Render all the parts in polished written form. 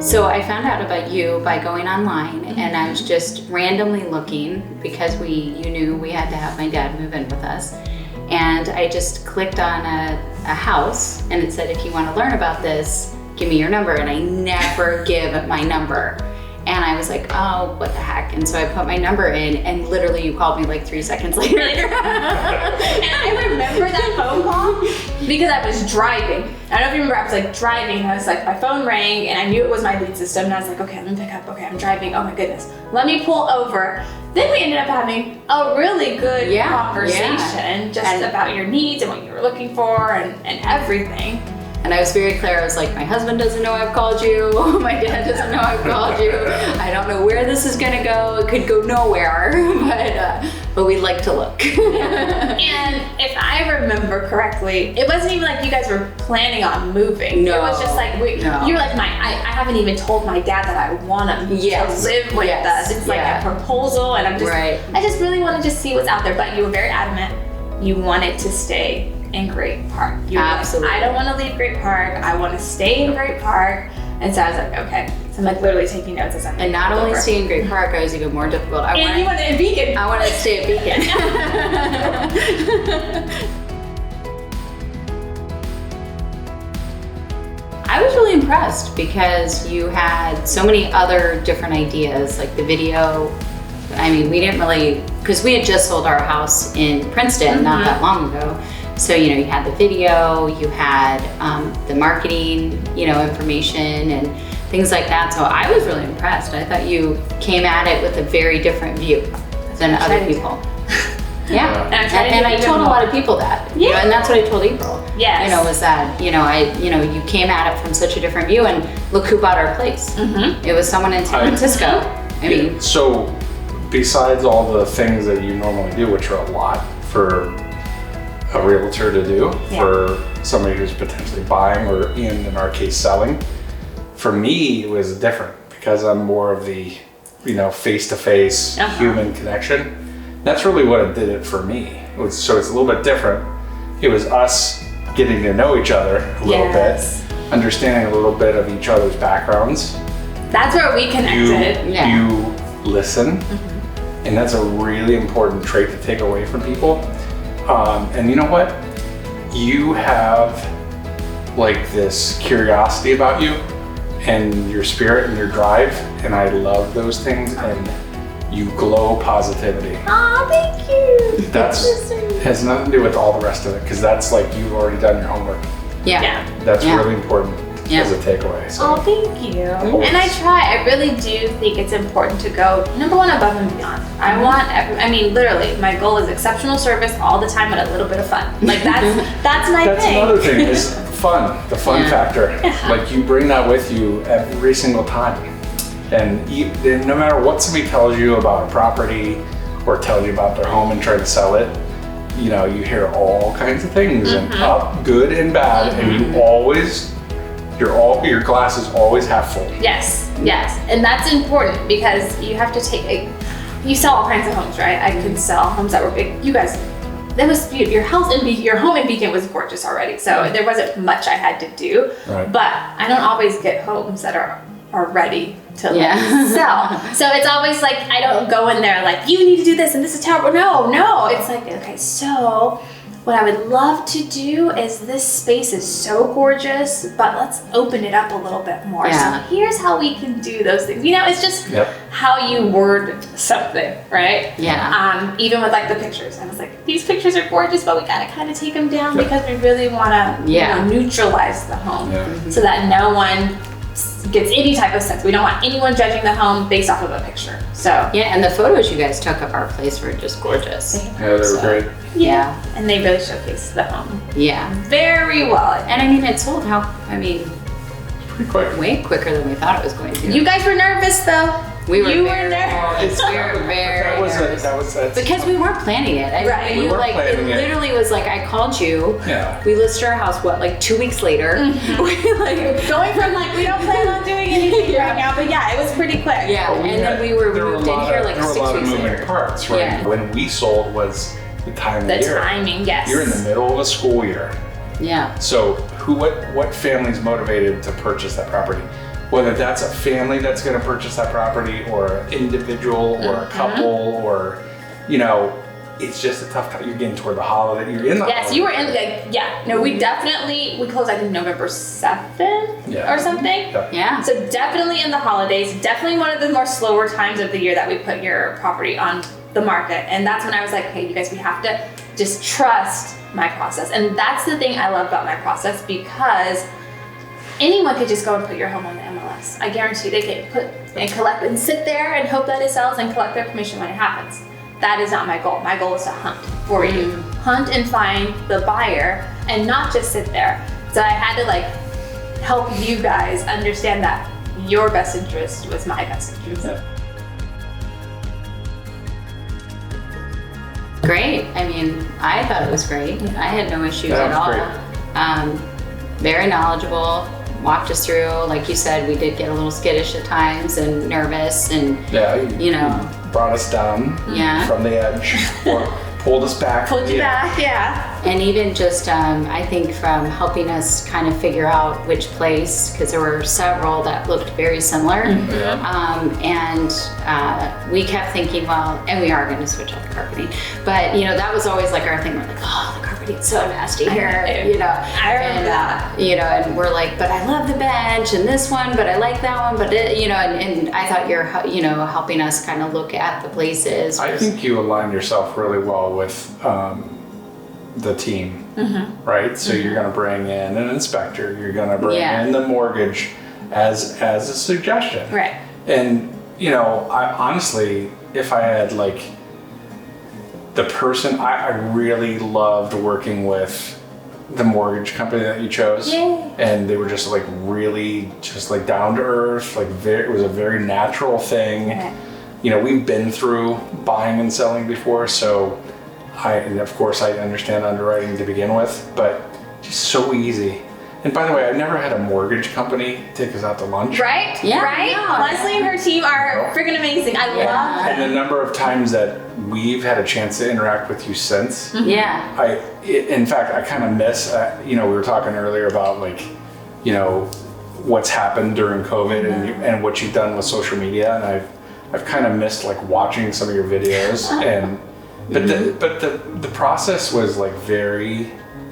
So I found out about you by going online, and I was just randomly looking because you knew we had to have my dad move in with us. And I just clicked on a house, and it said, if you want to learn about this, give me your number. And I never give my number. And I was like, oh, what the heck? And so I put my number in, and literally you called me like 3 seconds later. And I remember that phone call because I was driving. I don't know if you remember, I was like driving, and I was like, my phone rang, and I knew it was my lead system, and I was like, okay, let me pick up. Okay, I'm driving. Oh my goodness. Let me pull over. Then we ended up having a really good conversation just about your needs and what you were looking for and everything. And I was very clear. I was like, my husband doesn't know I've called you. My dad doesn't know I've called you. I don't know where this is gonna go. It could go nowhere, but we'd like to look. And if I remember correctly, it wasn't even like you guys were planning on moving. No. It was just like, you were like, I haven't even told my dad that I want him to live with us. It's like a proposal, and I just really wanted to see what's out there. But you were very adamant. You wanted to stay in Great Park. Absolutely. Like, I don't want to leave Great Park. I want to stay in Great Park. And so I was like, okay. So I'm like literally taking notes as I'm. And not only stay in Great Park, I was even more difficult. You wanted in Beacon. I wanted to stay at Beacon. I was really impressed because you had so many other different ideas, like the video. I mean, we didn't really, because we had just sold our house in Princeton not that long ago. So, you had the video, you had the marketing, information and things like that. So I was really impressed. I thought you came at it with a very different view than other people. Yeah, and I told a lot of people that, and that's what I told April. Yes. Was that, you came at it from such a different view, and look who bought our place. It was someone in San Francisco. So besides all the things that you normally do, which are a lot for a realtor to do, for somebody who's potentially buying or in our case selling, for me it was different because I'm more of the face-to-face human connection. That's really what it did it for me. So it's a little bit different. It was us getting to know each other a little bit, understanding a little bit of each other's backgrounds. That's where we connected. You listen, and that's a really important trait to take away from people. And you know what? You have like this curiosity about you and your spirit and your drive, and I love those things, and you glow positivity. Oh, thank you. That's has nothing to do with all the rest of it, because that's like you've already done your homework. That's really important as a takeaway. So. Oh, thank you. And I really do think it's important to go, number one, above and beyond. I mean, literally, my goal is exceptional service all the time and a little bit of fun. Like that's my thing. That's another thing is fun, the fun factor. Like you bring that with you every single time. And no matter what somebody tells you about a property or tells you about their home and trying to sell it, you hear all kinds of things, and up, good and bad, and your glass is always half full. Yes, and that's important because you have to you sell all kinds of homes, right? I could sell homes that were big. You guys, that was your home in Beacon was gorgeous already, so there wasn't much I had to do. Right. But I don't always get homes that are ready to sell. So it's always like, I don't go in there like, you need to do this and this is terrible. No. It's like, okay, so what I would love to do is, this space is so gorgeous, but let's open it up a little bit more. Yeah. So here's how we can do those things. It's just how you word something, right? Yeah. Even with like the pictures, I was like, these pictures are gorgeous, but we gotta kind of take them down because we really want to neutralize the home so that no one gets any type of sense. We don't want anyone judging the home based off of a picture. So and the photos you guys took of our place were just gorgeous. They were great. Yeah, and they really showcased the home. Yeah, very well. And I mean, it sold pretty quick. Way quicker than we thought it was going to. You guys were nervous though. You were nervous. We were very nervous. That was because we weren't planning it. Right. We weren't planning it. Literally was like, I called you. Yeah. We listed our house, 2 weeks later? Going from we don't plan on doing anything right now, but it was pretty quick. Yeah, then we moved in here 6 weeks later. There were a lot of moving parts, right? Yeah. When we sold was the time of the year. The timing, yes. You're in the middle of a school year. Yeah. So what family's motivated to purchase that property? whether that's a family that's going to purchase that property or an individual or a couple or, you know, it's just a tough time. You're getting toward the holiday. You're in the Yes, holiday. you were in the, yeah. No, we closed, I think, November 7th or something. Yeah. So definitely in the holidays, definitely one of the more slower times of the year that we put your property on the market. And that's when I was like, okay, you guys, we have to just trust my process. And that's the thing I love about my process, because anyone could just go and put your home on the MLS. I guarantee they can put and collect and sit there and hope that it sells and collect their commission when it happens. That is not my goal. My goal is to hunt for you. Hunt and find the buyer and not just sit there. So I had to like help you guys understand that your best interest was my best interest. Great. I mean, I thought it was great. I had no issues at all. Very knowledgeable. Walked us through. Like you said, we did get a little skittish at times and nervous, and you know, brought us down from the edge, or pulled us back. Pulled you back, yeah. And even just, I think from helping us kind of figure out which place, because there were several that looked very similar. And we kept thinking, well, and we are going to switch out the carpeting. But, you know, that was always like our thing. We're like, oh, the carpeting's so nasty here, you know. I remember that. You know, and we're like, but I love the bench and this one, but I like that one, but you know, and I thought you're, you know, helping us kind of look at the places. I think you aligned yourself really well with the team, right? So you're going to bring in an inspector, you're going to bring in the mortgage as a suggestion. Right. And, you know, I honestly, if I had like the person, I really loved working with the mortgage company that you chose. Yay. And they were just like really just like down to earth, like it was a very natural thing. Okay. You know, we've been through buying and selling before, so of course I understand underwriting to begin with, but just so easy. And by the way, I've never had a mortgage company take us out to lunch. Right? Yeah. Right? Yeah. Leslie and her team are freaking amazing. I love that. And the number of times that we've had a chance to interact with you since. Yeah. In fact, I kind of miss, you know, we were talking earlier about like, you know, what's happened during COVID and what you've done with social media. And I've kind of missed like watching some of your videos but the process was like very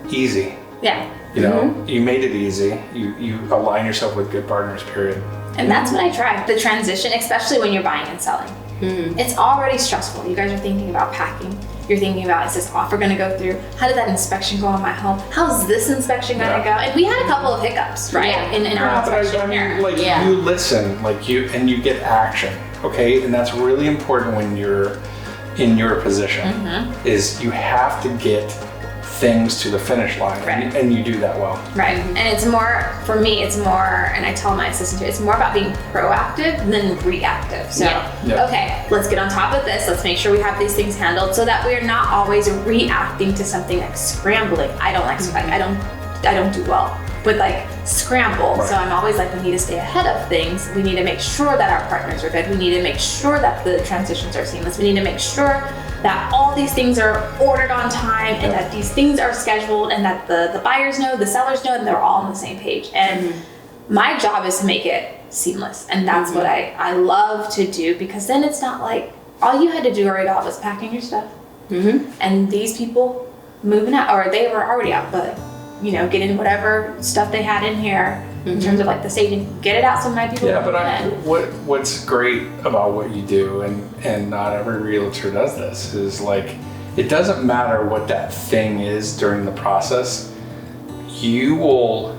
easy. Yeah. You know, you made it easy. You align yourself with good partners, period. And that's what I try. The transition, especially when you're buying and selling. It's already stressful. You guys are thinking about packing. You're thinking about, is this offer going to go through? How did that inspection go on my home? How's this inspection going to go? And we had a couple of hiccups, right? In our inspection. I mean, like you listen, like and you get action, okay? And that's really important when you're in your position. Is you have to get things to the finish line, and you do that well. Right. And it's more, for me, it's more, and I tell my assistant too, it's more about being proactive than reactive. So, okay, let's get on top of this. Let's make sure we have these things handled so that we're not always reacting to something like scrambling. I don't like I don't do well with like scramble. So I'm always like, we need to stay ahead of things. We need to make sure that our partners are good. We need to make sure that the transitions are seamless. We need to make sure that all these things are ordered on time and that these things are scheduled and that the buyers know, the sellers know, and they're all on the same page. And my job is to make it seamless. And that's what I love to do, because then it's not like all you had to do right off was packing your stuff. And these people moving out, or they were already out, but you know, getting whatever stuff they had in here in terms of like the staging, get it out so my people what's great about what you do, and not every realtor does this, is like, it doesn't matter what that thing is during the process, you will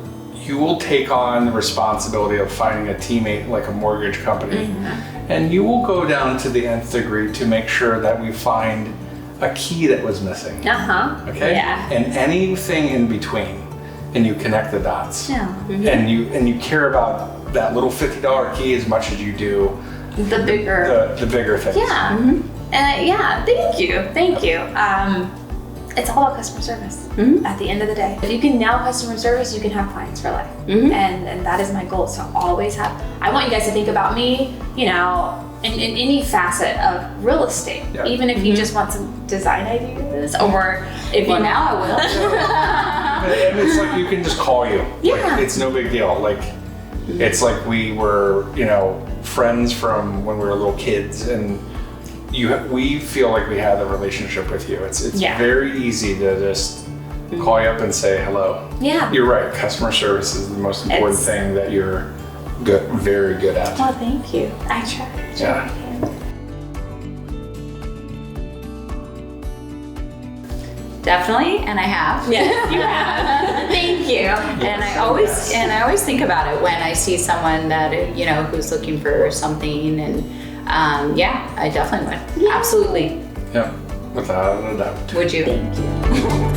take on the responsibility of finding a teammate like a mortgage company, and you will go down to the nth degree to make sure that we find a key that was missing. Okay? Yeah. And anything in between, and you connect the dots. And you care about that little $50 key as much as you do the bigger things. Thank you. It's all about customer service at the end of the day. If you can nail customer service, you can have clients for life. And that is my goal. So always I want you guys to think about me, you know, in any facet of real estate, even if you just want some design ideas, or if you now I will. And it's like, you can just call you. Yeah. Like, it's no big deal. Like, It's like we were, friends from when we were little kids, and we feel like we have a relationship with you. It's very easy to just call you up and say hello. Yeah. You're right. Customer service is the most important thing that you're very good at. Well, thank you. I try. Yeah. Definitely, and I have. Yes, you have. Thank you. And I always think about it when I see someone that who's looking for something, and I definitely would. Absolutely. Yeah, without a doubt. Would you? Thank you.